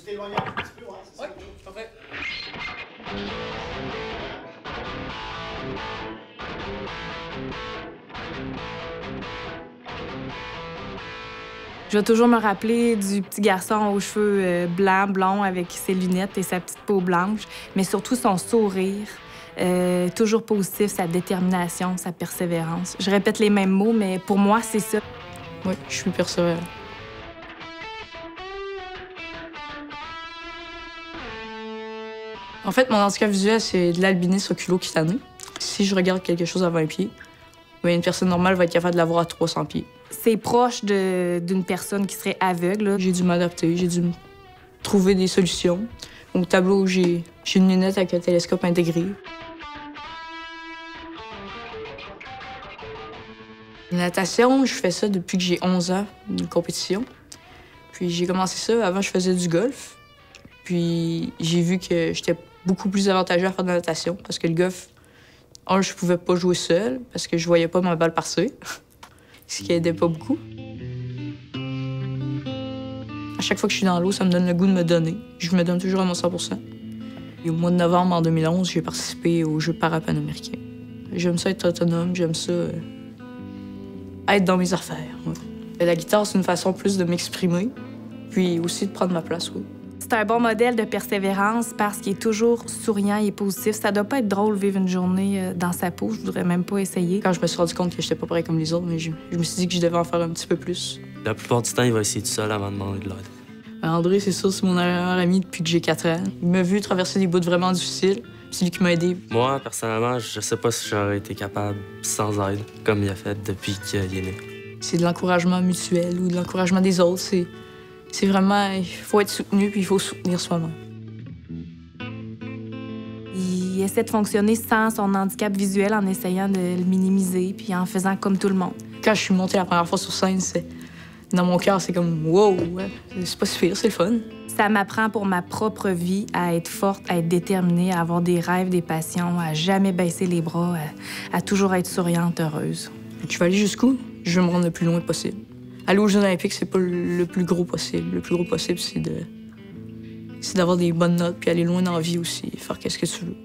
t'éloigner un petit peu, ouais, c'est ça. Ouais, parfait. Je vais toujours me rappeler du petit garçon aux cheveux blancs, blonds, avec ses lunettes et sa petite peau blanche, mais surtout son sourire, toujours positif, sa détermination, sa persévérance. Je répète les mêmes mots, mais pour moi, c'est ça. Oui, je suis persévérante. En fait, mon handicap visuel, c'est de l'albinisme oculo-cutané. Si je regarde quelque chose à 20 pieds, une personne normale va être capable de l'avoir à 300 pieds. C'est proche d'une personne qui serait aveugle. J'ai dû m'adapter, j'ai dû trouver des solutions. Au tableau, j'ai une lunette avec un télescope intégré. La natation, je fais ça depuis que j'ai 11 ans, une compétition. Puis j'ai commencé ça, avant je faisais du golf. Puis j'ai vu que j'étais beaucoup plus avantageux à faire de la natation parce que le golf, je pouvais pas jouer seul parce que je voyais pas ma balle passer, ce qui aidait pas beaucoup. À chaque fois que je suis dans l'eau, ça me donne le goût de me donner. Je me donne toujours à mon 100%. Et au mois de novembre en 2011, j'ai participé aux Jeux parapanaméricains. J'aime ça être autonome, j'aime ça être dans mes affaires. Ouais. La guitare, c'est une façon plus de m'exprimer, puis aussi de prendre ma place, oui. C'est un bon modèle de persévérance parce qu'il est toujours souriant et positif. Ça doit pas être drôle de vivre une journée dans sa peau. Je voudrais même pas essayer. Quand je me suis rendu compte que j'étais pas pareil comme les autres, mais je me suis dit que je devais en faire un petit peu plus. La plupart du temps, il va essayer tout seul avant de demander de l'aide. André, c'est ça, c'est mon meilleur ami depuis que j'ai 4 ans. Il m'a vu traverser des bouts vraiment difficiles. C'est lui qui m'a aidé. Moi, personnellement, je sais pas si j'aurais été capable sans aide, comme il a fait depuis qu'il est né. C'est de l'encouragement mutuel ou de l'encouragement des autres. C'est vraiment, il faut être soutenu puis il faut soutenir soi-même. Il essaie de fonctionner sans son handicap visuel en essayant de le minimiser puis en faisant comme tout le monde. Quand je suis montée la première fois sur scène, dans mon cœur, c'est comme wow, ouais, c'est pas si pire, c'est le fun. Ça m'apprend pour ma propre vie à être forte, à être déterminée, à avoir des rêves, des passions, à jamais baisser les bras, à toujours être souriante, heureuse. Je vais aller jusqu'où? Je veux me rendre le plus loin possible. Aller aux Jeux olympiques, c'est pas le plus gros possible. Le plus gros possible, c'est d'avoir des bonnes notes puis aller loin dans la vie aussi, faire qu'est-ce que tu veux.